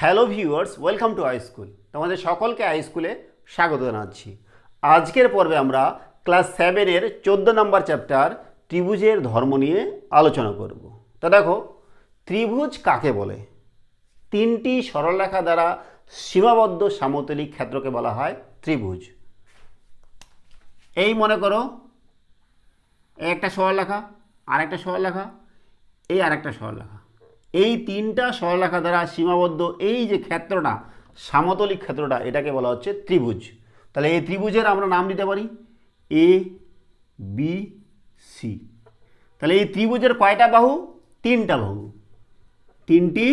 Hello viewers, welcome to I school. তোমাদের সকলকে I স্কুলে স্বাগত জানাচ্ছি। আজকের পর্বে আমরা ক্লাস 7-এর 14 নম্বর চ্যাপ্টার ত্রিভুজের ধর্ম নিয়ে আলোচনা করব। তো দেখো, ত্রিভুজ কাকে বলে? তিনটি সরলরেখা দ্বারা সীমাবদ্ধ সমতলিক ক্ষেত্রকে বলা হয় ত্রিভুজ। এই মনে করো একটা সরলরেখা, আরেকটা সরলরেখা, এই আরেকটা সরলরেখা। এই তিনটা সরলরেখা দ্বারা সীমাবদ্ধ এই যে ক্ষেত্রটা, সমতলিক ক্ষেত্রটা, এটাকে বলা হচ্ছে ত্রিভুজ। তাহলে এই ত্রিভুজের আমরা নাম দিতে পারি এ বি সি। তাহলে এই ত্রিভুজের কয়টা বাহু? তিনটা বাহু, তিনটি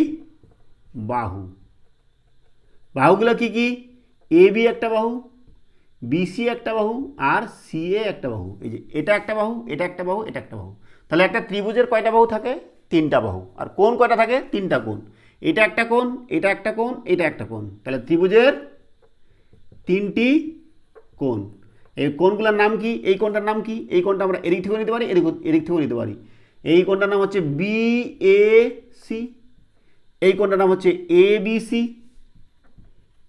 বাহু। বাহুগুলো কি কি? এ বি একটা বাহু, বিসি একটা বাহু, আর সিএ একটা বাহু। এই যে এটা একটা বাহু, এটা একটা বাহু, এটা একটা বাহু। তাহলে একটা ত্রিভুজের কয়টা বাহু থাকে? তিনটা বাহু। আর কোণ কয়টা থাকে? তিনটা কোণ। এটা একটা কোণ, এটা একটা কোণ, এটা একটা কোণ। তাহলে ত্রিভুজের তিনটি কোণ। এই কোণগুলোর নাম কি? এই কোণটার নাম কি? এই কোণটা আমরা এদিক থেকেও নিতে পারি, এদিক থেকেও নিতে পারি। এই কোণটার নাম হচ্ছে বি এ সি, এই কোণটার নাম হচ্ছে A B C,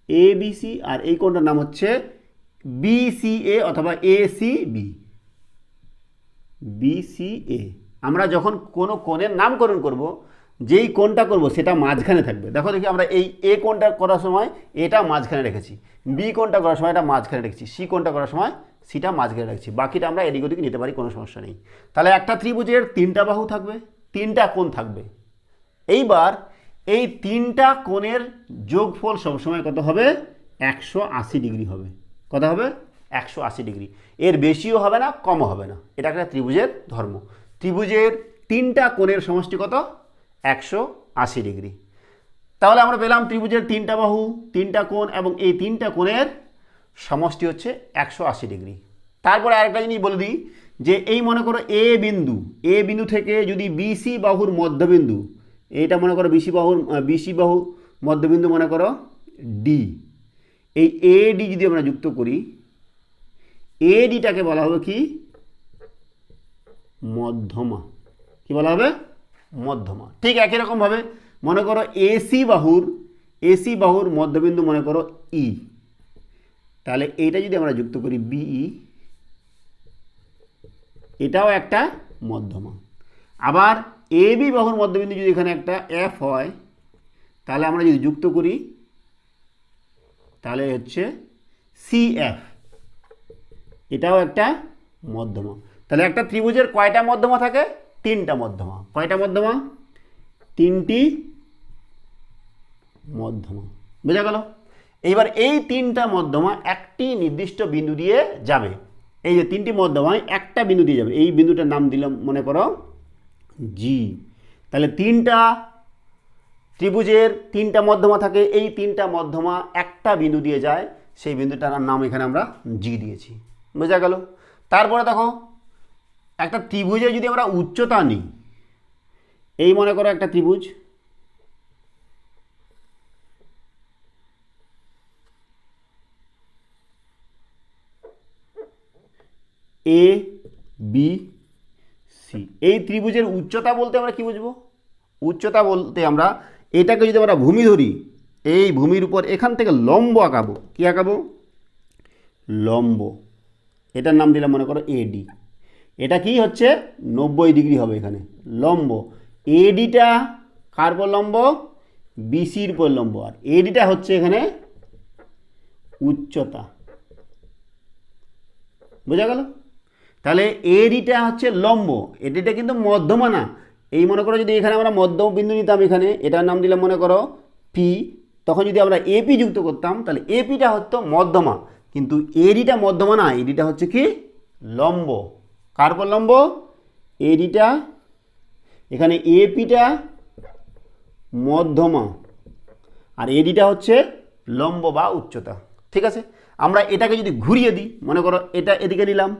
A B C, আর এই কোণটার নাম হচ্ছে বিসিএ অথবা এসিবি, বিসিএ। আমরা যখন কোনো কোণের নামকরণ করব, যেই কোণটা করব সেটা মাঝখানে থাকবে। দেখো দেখি, আমরা এই এ কোণটা করার সময় এটা মাঝখানে রেখেছি, বি কোণটা করার সময় এটা মাঝখানে রেখেছি, সি কোণটা করার সময় সিটা মাঝখানে রেখেছি, বাকিটা আমরা এদিক ওদিক নিতে পারি, কোনো সমস্যা নেই। তাহলে একটা ত্রিভুজের তিনটা বাহু থাকবে, তিনটা কোণ থাকবে। এইবার এই তিনটা কোণের যোগফল সবসময় কত হবে? 180 ডিগ্রি হবে। কত হবে? 180 ডিগ্রি। এর বেশিও হবে না, কমও হবে না। এটা একটা ত্রিভুজের ধর্ম। ত্রিভুজের তিনটা কোণের সমষ্টি কত? 180 ডিগ্রি। তাহলে আমরা পেলাম ত্রিভুজের তিনটা বাহু, তিনটা কোণ, এবং এই তিনটা কোণের সমষ্টি হচ্ছে 180 ডিগ্রি। তারপরে আরেকটা জিনিস বলে দিই, যে এই মনে করো এ বিন্দু থেকে যদি বিসি বাহুর মধ্যবিন্দু, এইটা মনে করো বিসি বাহু মধ্যবিন্দু মনে করো ডি, এই এ ডি যদি আমরা যুক্ত করি, এ ডিটাকে বলা হবে কি? মধ্যমা। কি বলা হবে? মধ্যমা। ঠিক একই রকমভাবে মনে করো এসি বাহুর মধ্যবিন্দু মনে করো ই, তাহলে এইটা যদি আমরা যুক্ত করি বিই, এটাও একটা মধ্যমা। আবার এ বি বাহুর মধ্যবিন্দু যদি এখানে একটা এফ হয়, তাহলে আমরা যদি যুক্ত করি, তাহলে হচ্ছে সিএফ, এটাও একটা মধ্যমা। তাহলে একটা ত্রিভুজের কয়টা মধ্যমা থাকে? তিনটা মধ্যমা। কয়টা মধ্যমা? তিনটি মধ্যমা। বোঝা গেল? এইবার এই তিনটা মধ্যমা একটি নির্দিষ্ট বিন্দু দিয়ে যাবে। এই যে তিনটি মধ্যমায় একটা বিন্দু দিয়ে যাবে, এই বিন্দুটার নাম দিলাম মনে করো জি। তাহলে তিনটা ত্রিভুজের তিনটা মধ্যমা থাকে, এই তিনটা মধ্যমা একটা বিন্দু দিয়ে যায়, সেই বিন্দুটার নাম এখানে আমরা জি দিয়েছি। বোঝা গেল? তারপরে দেখো, একটা ত্রিভুজে যদি আমরা উচ্চতা নিই, এই মনে করো একটা ত্রিভুজ, এ বি সি। এই ত্রিভুজের উচ্চতা বলতে আমরা কি বুঝবো? উচ্চতা বলতে আমরা এটাকে যদি আমরা ভূমি ধরি, এই ভূমির উপর এখান থেকে লম্ব আঁকাবো। কি আঁকাবো? লম্ব। এটার নাম দিলাম মনে করো এডি। এটা কি হচ্ছে? 90 ডিগ্রি হবে এখানে লম্ব। এডিটা কার উপর লম্ব? বিসির উপর লম্ব। আর এডিটা হচ্ছে এখানে উচ্চতা। বোঝা গেল? তাহলে এডিটা হচ্ছে লম্ব, এডিটা কিন্তু মধ্যমা না। এই মনে করো যদি এখানে আমরা মধ্যবিন্দু নিতাম, এখানে এটার নাম দিলাম মনে করো পি, তখন যদি আমরা এপি যুক্ত করতাম, তাহলে এপিটা হতো মধ্যমা, কিন্তু এডিটা মধ্যমা না, এডিটা হচ্ছে কি? লম্ব। কার উপর লম্ব? এডিটা, এখানে এপিটা মধ্যমা, আর এডিটা হচ্ছে লম্ব বা উচ্চতা। ঠিক আছে? আমরা এটাকে যদি ঘুরিয়ে দিই, মনে করো এটা এদিকে নিলাম,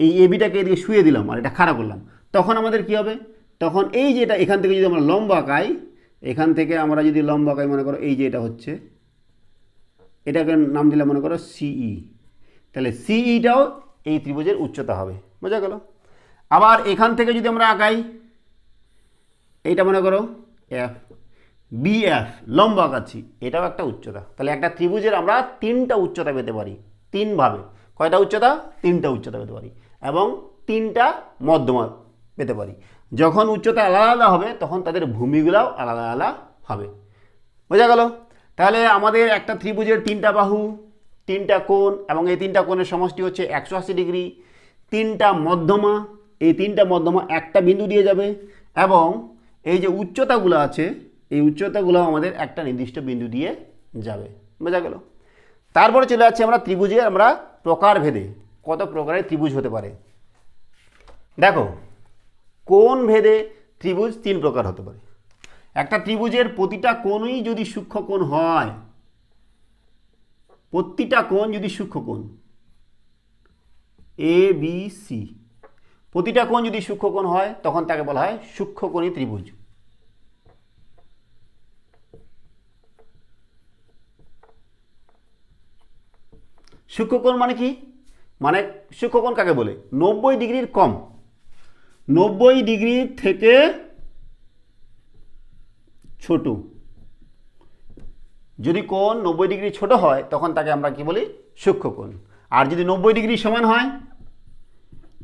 এই এবিটাকে এদিকে শুয়ে দিলাম, আর এটা খাড়া করলাম, তখন আমাদের কি হবে? তখন এই যে এটা এখান থেকে যদি আমরা লম্ব আঁকাই, এখান থেকে আমরা যদি লম্ব আঁকাই, মনে করো এই যে এটা হচ্ছে, এটাকে নাম দিলাম মনে করো সিই, তাহলে সিইটাও এই ত্রিভুজের উচ্চতা হবে। বোঝা গেল? আবার এখান থেকে যদি আমরা আঁকাই, এইটা মনে করো এফ, BF লম্ব আঁকাচ্ছি, এটাও একটা উচ্চতা। তাহলে একটা ত্রিভুজের আমরা তিনটা উচ্চতা পেতে পারি তিনভাবে। কয়টা উচ্চতা? তিনটা উচ্চতা পেতে পারি এবং তিনটা মধ্যমা পেতে পারি। যখন উচ্চতা আলাদা আলাদা হবে তখন তাদের ভূমিগুলাও আলাদা আলাদা হবে। বোঝা গেল? তাহলে আমাদের একটা ত্রিভুজের তিনটা বাহু, তিনটা কোণ এবং এই তিনটা কোণের সমষ্টি হচ্ছে 180 ডিগ্রি। তিনটা মধ্যমা, এই তিনটা মধ্যমা একটা বিন্দু দিয়ে যাবে এবং এই যে উচ্চতাগুলো আছে এই উচ্চতাগুলো আমাদের একটা নির্দিষ্ট বিন্দু দিয়ে যাবে। বোঝা গেল? তারপরে চলে যাচ্ছে আমরা ত্রিভুজের আমরা প্রকারভেদে। কত প্রকারের ত্রিভুজ হতে পারে? দেখো, কোণ ভেদে ত্রিভুজ তিন প্রকার হতে পারে। একটা ত্রিভুজের প্রতিটা কোণই যদি সূক্ষ্মকোণ হয়, প্রতিটা কোণ যদি সূক্ষ্মকোণ ABC, প্রতিটা কোণ যদি সূক্ষ্মকোণ হয় তখন তাকে বলা হয় সূক্ষ্মকোণী ত্রিভুজ। সূক্ষ্মকোণ মানে কি? মানে সূক্ষ্মকোণ কাকে বলে? 90 ডিগ্রির কম, 90 ডিগ্রি থেকে ছোট। যদি কোণ 90 ডিগ্রি ছোট হয় তখন তাকে আমরা কি বলি? সূক্ষ্মকোণ। আর যদি 90 ডিগ্রি সমান হয়,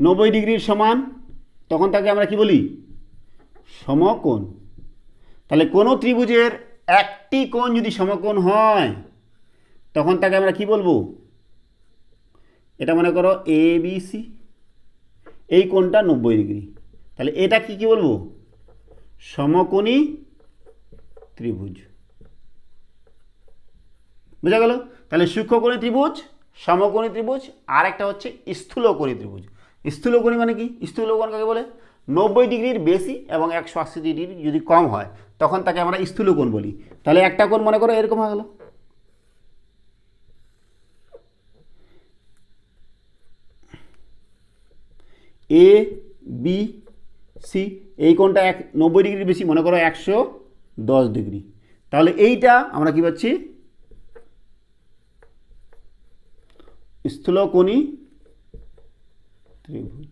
90 ডিগ্রির সমান, তখন তাকে আমরা কি বলি? সমকোণ। তাহলে কোনো ত্রিভুজের একটি কোণ যদি সমকোণ হয় তখন তাকে আমরা কি বলবো? এটা মনে করো ABC, এই কোণটা 90 ডিগ্রি, তাহলে এটা কি বলবো? সমকোণী ত্রিভুজ। বোঝা গেল? তাহলে সূক্ষ্মকোণী ত্রিভুজ, সমকোণী ত্রিভুজ, আর একটা হচ্ছে স্থূলকোণী ত্রিভুজ। স্থূলকোণী মানে কি? স্থূলকোণ কাকে বলে? 90 ডিগ্রির বেশি এবং 180 ডিগ্রির যদি কম হয় তখন তাকে আমরা স্থূলকোণ বলি। তাহলে একটা কোণ মনে করো এরকম হয়ে গেল, ABC, এই কোণটা 90 ডিগ্রির বেশি, মনে করো 110 ডিগ্রি। তাহলে এইটা আমরা কি পাচ্ছি? স্থূলকোণী ত্রিভুজ।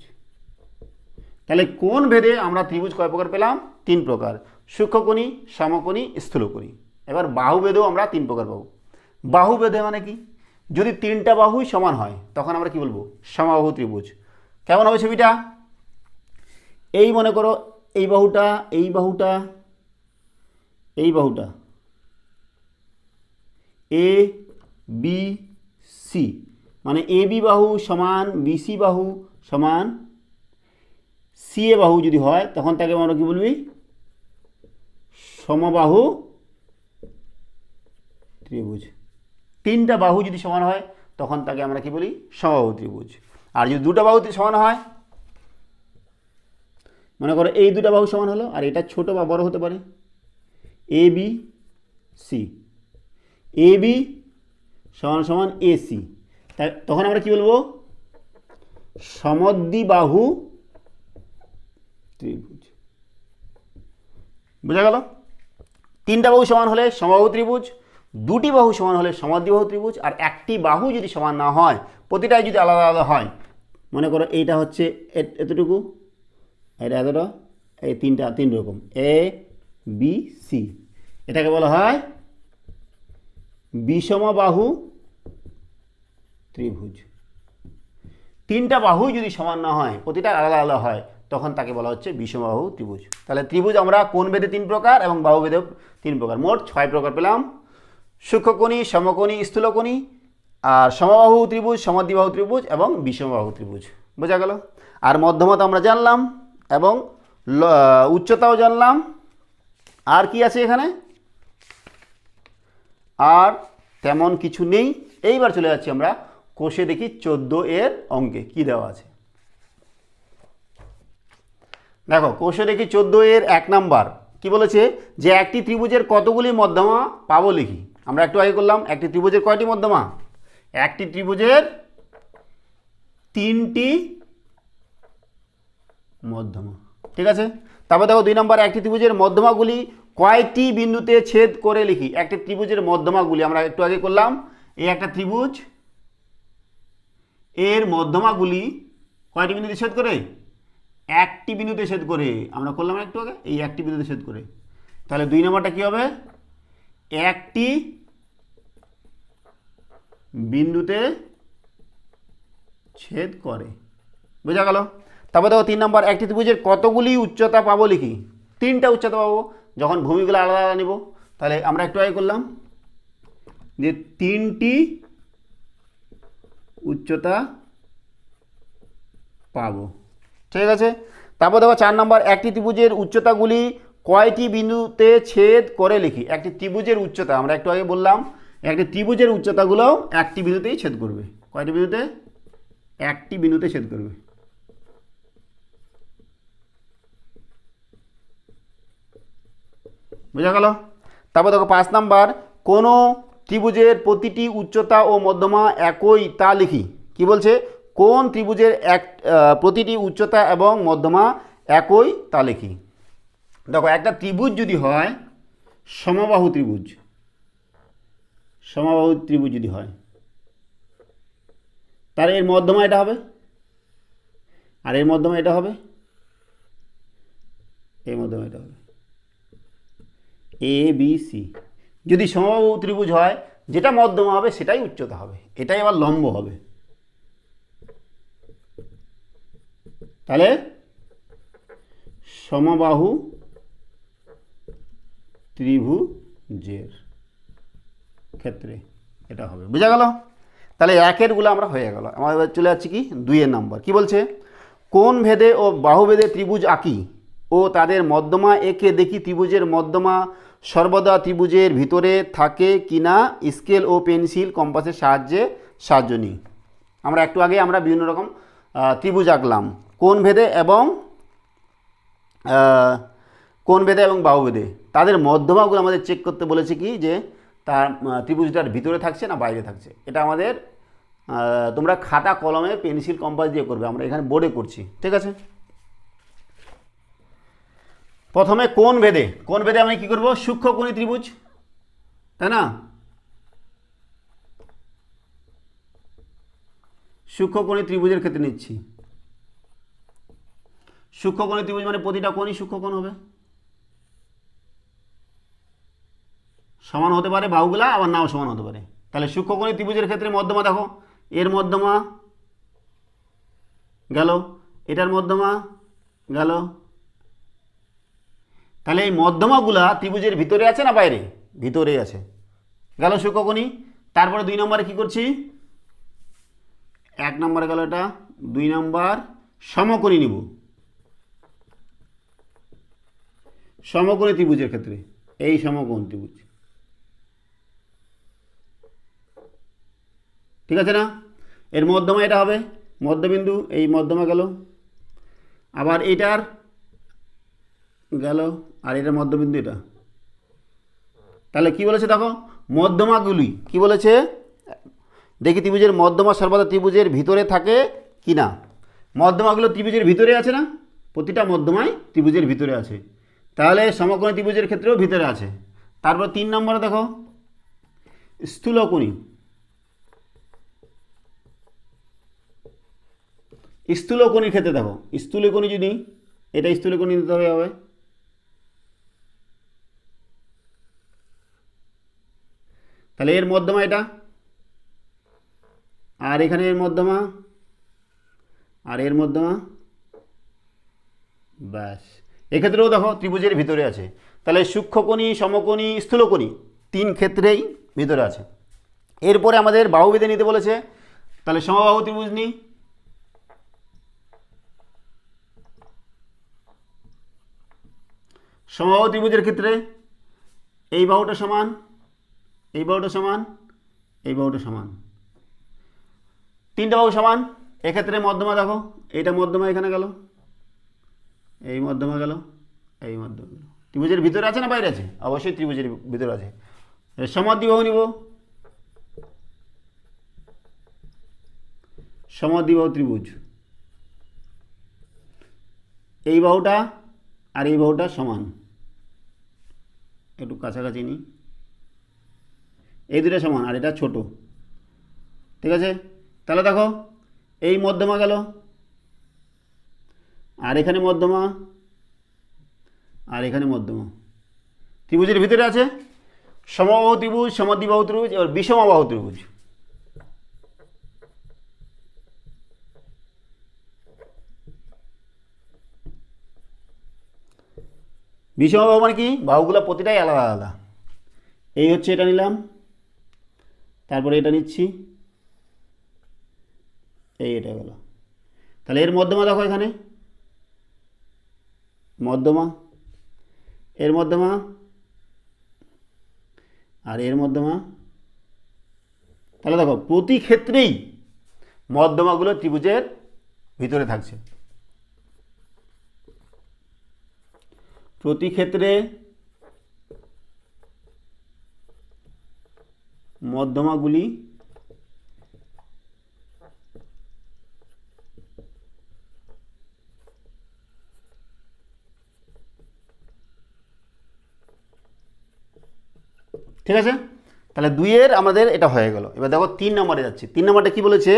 তাহলে কোণ ভেদে আমরা ত্রিভুজ কয় প্রকার পেলাম? তিন প্রকার, সূক্ষ্মকোণী, সমকোণী, স্থূলকোণী। এবার বাহু ভেদেও আমরা তিন প্রকার পাবো। বাহু ভেদে মানে কি? যদি তিনটা বাহুই সমান হয় তখন আমরা কি বলবো? সমবাহু ত্রিভুজ। কেমন হবে ছবিটা? এই মনে করো এই বাহুটা, এই বাহুটা, এই বাহুটা ABC, মানে AB বাহু সমান BC বাহু সমান CA বাহু যদি হয় তখন তাকে আমরা কি বলবি? সমবাহু ত্রিভুজ। তিনটা বাহু যদি সমান হয় তখন তাকে আমরা কি বলি? সমবাহু ত্রিভুজ। আর যদি দুটো বাহু সমান হয়, মনে করো এই দুটো বাহু সমান হলো আর এটা ছোট বা বড় হতে পারে, ABC, AB সমান সমান AC, তাই তখন আমরা কি বলবো? সমদ্বিবাহু ত্রিভুজ। বোঝা গেল? তিনটা বাহু সমান হলে সমবাহু ত্রিভুজ, দুটি বাহু সমান হলে সমদ্বিবাহু ত্রিভুজ, আর একটি বাহু যদি সমান না হয়, প্রতিটাই যদি আলাদা আলাদা হয়, মনে করো এইটা হচ্ছে এতটুকু, এটা এতটা, এই তিন রকম ABC, এটাকে বলা হয় বিষমবাহু ত্রিভুজ। তিনটা বাহু যদি সমান না হয়, প্রতিটা আলাদা আলাদা হয়, তখন তাকে বলা হচ্ছে বিষমবাহু ত্রিভুজ। তাহলে ত্রিভুজ আমরা কোণ ভেদে তিন প্রকার এবং বাহু ভেদেও তিন প্রকার, মোট 6 প্রকার পেলাম। সূক্ষ্মকোণী, সমকোণী, স্থূলকোণী, আর সমবাহু ত্রিভুজ, সমদ্বিবাহু ত্রিভুজ এবং বিষমবাহু ত্রিভুজ। বোঝা গেল? আর মধ্যমতা আমরা জানলাম এবং উচ্চতাও জানলাম। আর কি আছে এখানে? আর তেমন কিছু নেই। এইবার চলে যাচ্ছি আমরা কোষে দেখি 14 এর অঙ্কে কি দেওয়া আছে। দেখো, কোষে দেখি 14 এর 1 নাম্বার কি বলেছে? যে একটি ত্রিভুজের কতগুলি মধ্যমা পাবো লিখি। আমরা একটু আগে করলাম, একটি ত্রিভুজের কয়টি মধ্যমা? একটি ত্রিভুজের 3টি মধ্যমা। ঠিক আছে? তারপর দেখো 2 নাম্বার, একটি ত্রিভুজের মধ্যমাগুলি কয়টি বিন্দুতে ছেদ করে লিখি। একটি ত্রিভুজের মধ্যমাগুলি আমরা একটু আগে করলাম, এই একটা ত্রিভুজ, এর মধ্যমাগুলি কয়টি বিন্দুতে ছেদ করে? একটি বিন্দুতে ছেদ করে। আমরা করলাম একটু আগে, এই একটি বিন্দুতে ছেদ করে। তাহলে 2 নম্বরটা কী হবে, একটি বিন্দুতে ছেদ করে। বোঝা গেল? তারপর দেখো 3 নম্বর, একটি ত্রিভুজের কতগুলি উচ্চতা পাবো লিখি। 3টা উচ্চতা পাবো যখন ভূমিগুলো আলাদা আলাদা নিব। তাহলে আমরা একটু আগে করলাম যে 3টি উচ্চতা পাবো, ঠিক আছে। তারপর দেখো 4 নম্বর, একটি ত্রিভুজের উচ্চতাগুলি কয়টি বিন্দুতে ছেদ করে লিখি। একটি ত্রিভুজের উচ্চতা আমরা একটু আগে বললাম, একটি ত্রিভুজের উচ্চতাগুলোও একটি বিন্দুতেই ছেদ করবে। কয়টি বিন্দুতে? একটি বিন্দুতে ছেদ করবে। বোঝা গেল? তারপর দেখো 5 নাম্বার, কোনো ত্রিভুজের প্রতিটি উচ্চতা ও মধ্যমা একই তা লিখি। কি বলছে? কোন ত্রিভুজের প্রতিটি উচ্চতা এবং মধ্যমা একই তা লিখি। দেখো একটা ত্রিভুজ যদি হয় সমবাহু ত্রিভুজ, সমবাহু ত্রিভুজ যদি হয় তাহলে এর মধ্যমা এটা হবে, আর এর মধ্যমা এটা হবে, এর মধ্যমা এটা হবে, এ বি সি। যদি সমবাহু ত্রিভুজ হয় যেটা মধ্যমা হবে সেটাই উচ্চতা হবে, এটাই আবার লম্ব হবে। তাহলে সমবাহু ত্রিভুজের ক্ষেত্রে এটা হবে। বুঝা গেল? তাহলে 1-এরগুলো আমরা হয়ে গেল। আমাদের চলে যাচ্ছে কি 2 নম্বর। কি বলছে? কোন ভেদে ও বাহুভেদে ত্রিভুজ আঁকি ও তাদের মধ্যমা এঁকে দেখি ত্রিভুজের মধ্যমা সর্বদা ত্রিভুজের ভিতরে থাকে কিনা স্কেল ও পেন্সিল কম্পাসের সাহায্য নিই। আমরা একটু আগে আমরা বিভিন্ন রকম ত্রিভুজ আঁকলাম কোন ভেদে এবং বাহুভেদে। তাদের মধ্যমাগুলো আমাদের চেক করতে বলেছে কি যে তার ত্রিভুজটার ভিতরে থাকছে না বাইরে থাকছে। এটা আমাদের তোমরা খাতা কলমে পেন্সিল কম্পাস দিয়ে করবে, আমরা এখানে বোর্ডে করছি, ঠিক আছে। প্রথমে কোন ভেদে আমি কি করব? সূক্ষ্মকোণী ত্রিভুজ, তাই না? সূক্ষ্মকোণী ত্রিভুজের ক্ষেত্রে নিচ্ছি। সূক্ষ্মকোণী ত্রিভুজ মানে প্রতিটা কোণই সূক্ষ্মকোণ হবে, সমান হতে পারে বাহুগুলা, আবার নাও সমান হতে পারে। তাহলে সূক্ষ্মকোণী ত্রিভুজের ক্ষেত্রে মধ্যমা দেখো, এর মধ্যমা গেল, এটার মধ্যমা গেল। তাহলে এই মধ্যমাগুলা ত্রিভুজের ভিতরে আছে না বাইরে? ভিতরে আছে, গেল সূক্ষ্মকোণী। তারপরে 2 নম্বরে কি করছি? 1 নম্বরে গেল এটা, 2 নম্বর সমকোণী নিব। সমকোণী ত্রিভুজের ক্ষেত্রে এই সমকোণ ত্রিভুজ, ঠিক আছে না? এর মধ্যমা এটা হবে, মধ্যবিন্দু, এই মধ্যমা গেল, আবার এটার গেল, আর এটার মধ্যবিন্দু এটা। তাহলে কি বলেছে দেখো, মধ্যমাগুলি কি বলেছে? দেখি ত্রিভুজের মধ্যমা সর্বদা ত্রিভুজের ভিতরে থাকে কি না। মধ্যমাগুলো ত্রিভুজের ভিতরে আছে না? প্রতিটা মধ্যমাই ত্রিভুজের ভিতরে আছে, তাহলে সমকোণী ত্রিভুজের ক্ষেত্রেও ভিতরে আছে। তারপর 3 নম্বরে দেখো স্থূলকোণী। স্থূলকোণীর ক্ষেত্রে দেখো, স্থূলকোণী যদি এটা স্থূলকোণী নিতে হবে, তাহলে এর মধ্যমা এটা, আর এখানে এর মধ্যমা, আর এর মধ্যমা, ব্যাস। এক্ষেত্রেও দেখো ত্রিভুজের ভিতরে আছে। তাহলে সূক্ষ্মকোণী, সমকোণী, স্থূলকোণী 3 ক্ষেত্রেই ভিতরে আছে। এরপরে আমাদের বাহুভেদে নিতে বলেছে, তাহলে সমবাহু ত্রিভুজ নিই। সমবাহু ত্রিভুজের ক্ষেত্রে এই বাহুটা সমান, এই বাহুটা সমান, এই বাহুটা সমান, 3টা বাহু সমান। এক্ষেত্রে মধ্যমা দেখো, এইটা মধ্যমা এখানে গেল, এই মধ্যমা গেল, এই মধ্যমা গেল। ত্রিভুজের ভিতরে আছে না বাইরে আছে? অবশ্যই ত্রিভুজের ভিতরে আছে। সমদ্বিবাহু নিব, সমদ্বিবাহু ত্রিভুজ, এই বাহুটা আর এই বাহুটা সমান, একটু কাছাকাছি নিই, এই দুটো সমান আর এটা ছোট, ঠিক আছে। তাহলে দেখো এই মধ্যমা গেল, আর এখানে মধ্যমা, আর এখানে মধ্যমা, ত্রিভুজের ভিতরে আছে সমবাহু ত্রিভুজ, সমদ্বিবাহু ত্রিভুজ, এবার বিষমবাহু ত্রিভুজ। বিষমবাহু মানে কি, বাহুগুলো প্রতিটাই আলাদা আলাদা। এই হচ্ছে এটা নিলাম, তারপরে এটা নিচ্ছি, এটা গেল। তাহলে এর মধ্যমা দেখো এখানে মধ্যমা, এর মধ্যমা আর এর মধ্যমা। তাহলে দেখো প্রতি ক্ষেত্রেই মধ্যমাগুলো ত্রিভুজের ভিতরে থাকছে, প্রতি ক্ষেত্রে মধ্যমাগুলি ঠিক আছে। তাহলে 2-এর আমাদের এটা হয়ে গেল। এবার দেখো 3 নম্বরে যাচ্ছি। 3 নম্বরটা কি বলেছে,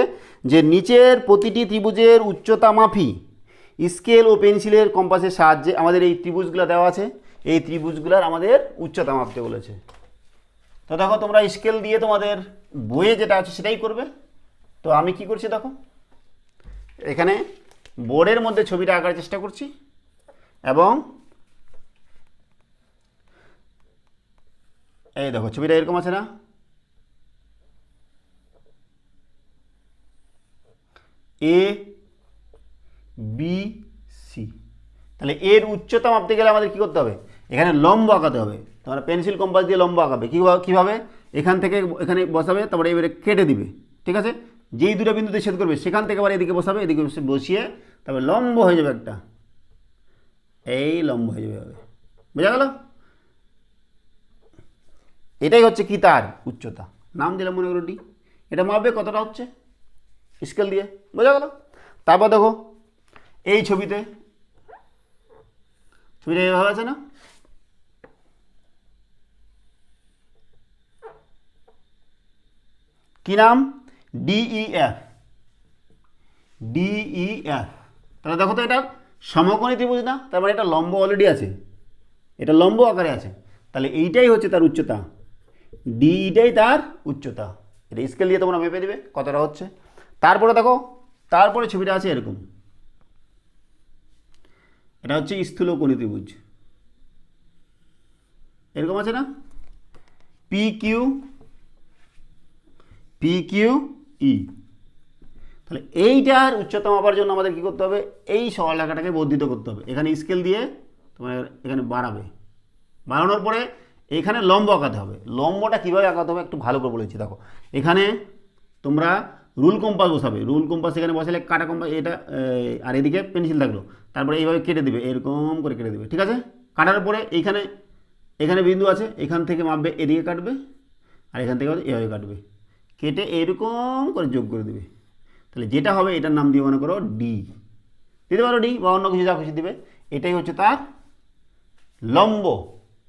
যে নিচের প্রতিটি ত্রিভুজের উচ্চতা মাপি স্কেল ও পেন্সিলের কম্পাসের সাহায্যে, আমাদের এই ত্রিভুজগুলো দেওয়া আছে, এই ত্রিভুজগুলোর আমাদের উচ্চতা মাপতে বলেছে। তো দেখো তোমরা স্কেল দিয়ে তোমাদের বইয়ে যেটা আছে সেটাই করবে। তো আমি কি করছি দেখো, এখানে বোর্ডের মধ্যে ছবিটা আঁকার চেষ্টা করছি, এবং এই দেখো ছবিটা এরকম আছে না, এ বি সি। তাহলে এর উচ্চতা মাপতে গেলে আমাদের কি করতে হবে, এখানে লম্ব আঁকাতে হবে। তোমরা পেন্সিল কম্পাস দিয়ে লম্ব আঁকাবে কীভাবে, এখান থেকে এখানে বসাবে, তারপরে এবারে কেটে দিবে, ঠিক আছে। যেই দুটো বিন্দুতে ছেদ করবে সেখান থেকে আবার এদিকে বসাবে, এদিকে বসিয়ে তারপরে লম্ব হয়ে যাবে একটা, এই লম্ব হয়ে যাবে, বোঝা গেল। এটাই হচ্ছে কি তার উচ্চতা, নাম দিলাম মনে করো ডি। এটা মাপবে কতটা হচ্ছে স্কেল দিয়ে, বোঝা গেল। তারপর দেখো এই ছবিটা এইভাবে আছে না, কি নাম, ডিইএফ। তাহলে দেখো তো এটা সমকোণী ত্রিভুজ না, তার মানে এটা লম্ব অলরেডি আছে, এটা লম্ব আকারে আছে। তাহলে এইটাই হচ্ছে তার উচ্চতা, ডিইটাই তার উচ্চতা। এটা স্কেল দিয়ে তোমরা মেপে দেবে কতটা হচ্ছে। তারপরে দেখো, তারপরে ছবিটা আছে এরকম, এটা হচ্ছে স্থূলকোণী ত্রিভুজ, এরকম আছে না, পি কিউ ই। তাহলে এইটার উচ্চতা মাপার জন্য আমাদের কী করতে হবে, এই সরলরেখাটাকে বর্ধিত করতে হবে। এখানে স্কেল দিয়ে তোমার এখানে বাড়ানোর পরে এখানে লম্ব আঁকাতে হবে। লম্বটা কীভাবে আঁকাতে হবে একটু ভালো করে বলেছি দেখো। এখানে তোমরা রুল কম্পাস বসাবে, রুল কম্পাস এখানে বসালে কাটা কম্পাস এটা, আর এদিকে পেন্সিল থাকলো, তারপরে এইভাবে কেটে দেবে, এরকম করে কেটে দেবে, ঠিক আছে। কাটার পরে এখানে বিন্দু আছে, এখান থেকে মাপবে, এদিকে কাটবে, আর এখান থেকে এভাবে কাটবে, কেটে এরকম করে যোগ করে দেবে। তাহলে যেটা হবে এটার নাম দিয়ে মনে করো ডি, দিতে পারো ডি, বা অন্য কিছু যা খুশি দেবে। এটাই হচ্ছে তার লম্ব,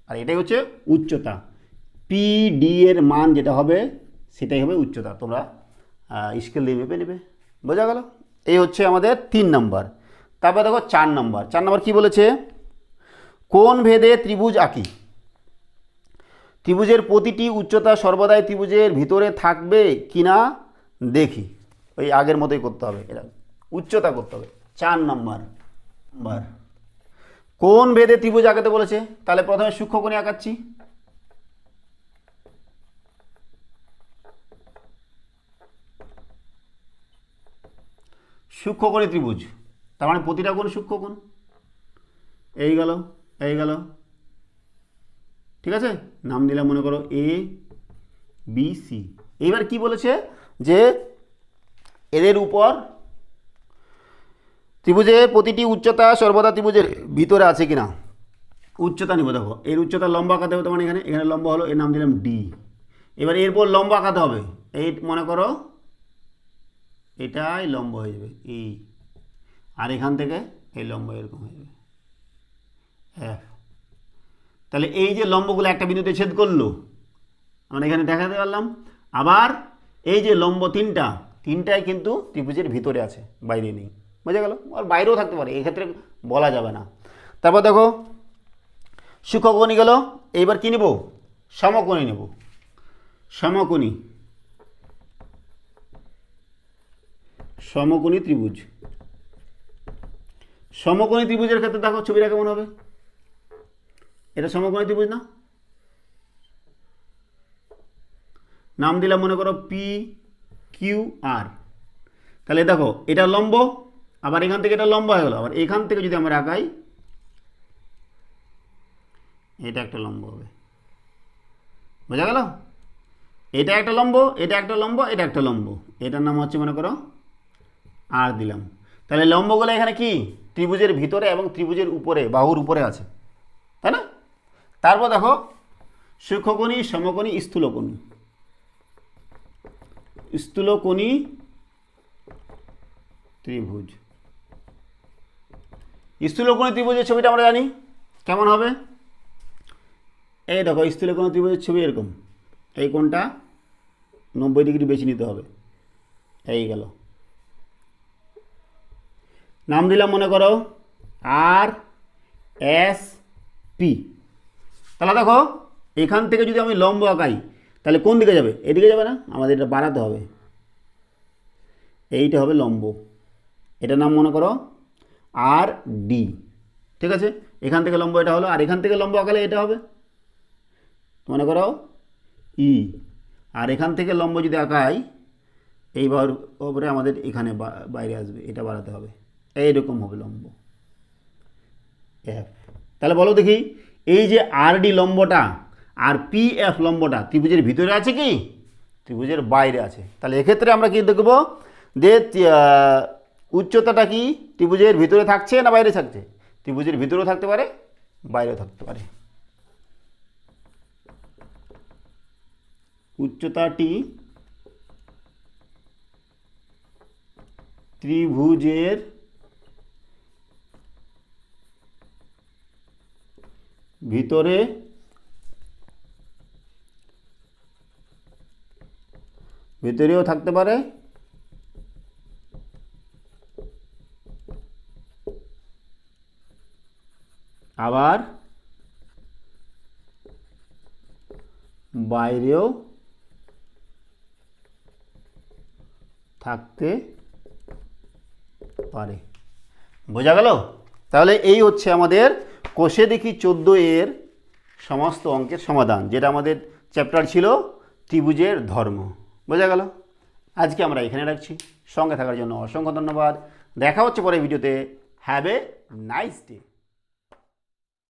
আর এটাই হচ্ছে উচ্চতা। পি ডি এর মান যেটা হবে সেটাই হবে উচ্চতা। তোমরা স্কেল দিয়ে মেপে নেবে, বোঝা গেল। এই হচ্ছে আমাদের 3 নম্বর। তারপর দেখো 4 নম্বর। 4 নম্বর কী বলেছে, কোণ ভেদে ত্রিভুজ আঁকি। ত্রিভুজের প্রতিটি উচ্চতা সর্বদাই ত্রিভুজের ভিতরে থাকবে কিনা দেখি। ওই আগের মতোই করতে হবে, এটা উচ্চতা করতে হবে। 4 নম্বর কোণ ভেদে ত্রিভুজ আঁকাতে বলেছে। তাহলে প্রথমে সূক্ষ্মকোণী আঁকাচ্ছি, সূক্ষ্মকোণী ত্রিভুজ, তার মানে প্রতিটা কোণ সূক্ষ্মকোণ। এই গেল, ঠিক আছে। নাম দিলাম মনে করো এ বি সি। এইবার কি বলেছে, যে এদের উপর ত্রিভুজের প্রতিটি উচ্চতা সর্বদা ত্রিভুজের ভিতরে আছে কিনা উচ্চতা নিব। দেখো এর উচ্চতা লম্বা আঁকাতে হবে, মানে এখানে লম্বা হলো, এর নাম দিলাম ডি। এবার এরপর লম্বা আঁকাতে হবে, এই মনে করো এটাই লম্ব হয়ে যাবে ই, আর এখান থেকে এই লম্ব এরকম হয়ে যাবে এফ। তাহলে এই যে লম্বগুলো একটা বিন্দুতে ছেদ করলো, আমরা এখানে দেখাতে পারলাম। আবার এই যে লম্ব তিনটাই কিন্তু ত্রিভুজের ভিতরে আছে, বাইরে নেই, বোঝা গেল। আর বাইরেও থাকতে পারে, এক্ষেত্রে বলা যাবে না। তারপর দেখো সূক্ষ্মকোণী গেল, এইবার কি নেব, সমকোণী নেব। সমকোণী, সমকোণী ত্রিভুজ। সমকোণী ত্রিভুজের ক্ষেত্রে দেখো ছবিটা কেমন হবে, এটা সমকোণী ত্রিভুজ না, নাম দিলাম মনে করো পি কিউ আর। তাহলে দেখো এটা লম্ব, আবার এখান থেকে এটা লম্ব হয়ে গেল, আবার এখান থেকে যদি আমরা আঁকাই এটা একটা লম্ব হবে, বোঝা গেল? এটা একটা লম্ব, এটা একটা লম্ব, এটা একটা লম্ব, এটার নাম হচ্ছে মনে করো আর দিলাম। তাহলে লম্বগুলো এখানে কি ত্রিভুজের ভিতরে এবং ত্রিভুজের উপরে, বাহুর উপরে আছে, তাই না? তারপর দেখো সূক্ষ্মকোণী, সমকোণী, স্থূলকোণী। স্থূলকোণী ত্রিভুজ। স্থূলকোণী ত্রিভুজের ছবিটা আমরা জানি কেমন হবে। এই দেখো স্থূলকোণী ত্রিভুজের ছবি এরকম, এই কোণটা 90 ডিগ্রি বেশি নিতে হবে, এই গেল। নাম দিলাম মনে করো আর এস পি। তাহলে দেখো এখান থেকে যদি আমি লম্ব আঁকাই তাহলে কোন দিকে যাবে, এদিকে যাবে না, আমাদের এটা বাড়াতে হবে, এইটা হবে লম্ব, এটার নাম মনে করো আর ডি। ঠিক আছে, এখান থেকে লম্ব এটা হলো, আর এখান থেকে লম্ব আঁকালে এটা হবে মনে করো ই। আর এখান থেকে লম্ব যদি আঁকাই এইবার ওপরে আমাদের এখানে বাইরে আসবে, এটা বাড়াতে হবে, এইরকম হবে লম্ব এফ। তাহলে বলো দেখি এই যে আর ডি লম্বটা আর পি এফ লম্বটা ত্রিভুজের ভিতরে আছে কি ত্রিভুজের বাইরে আছে? তাহলে এক্ষেত্রে আমরা কি দেখব যে উচ্চতাটা কি ত্রিভুজের ভিতরে থাকছে না বাইরে থাকছে? ত্রিভুজের ভিতরেও থাকতে পারে, বাইরেও থাকতে পারে। উচ্চতাটি ত্রিভুজের ভিতরে ভিতরেও থাকতে পারে, আবার বাইরেও থাকতে পারে। বোঝা গেল? তাহলে এই হচ্ছে আমাদের কোষে দেখি 14 এর সমস্ত অঙ্কের সমাধান, যেটা আমাদের চ্যাপ্টার ছিল ত্রিভুজের ধর্ম। বোঝা গেল? আজকে আমরা এখানে রাখছি। সঙ্গে থাকার জন্য অসংখ্য ধন্যবাদ। দেখা হচ্ছে পরে ভিডিওতে। Have a nice day.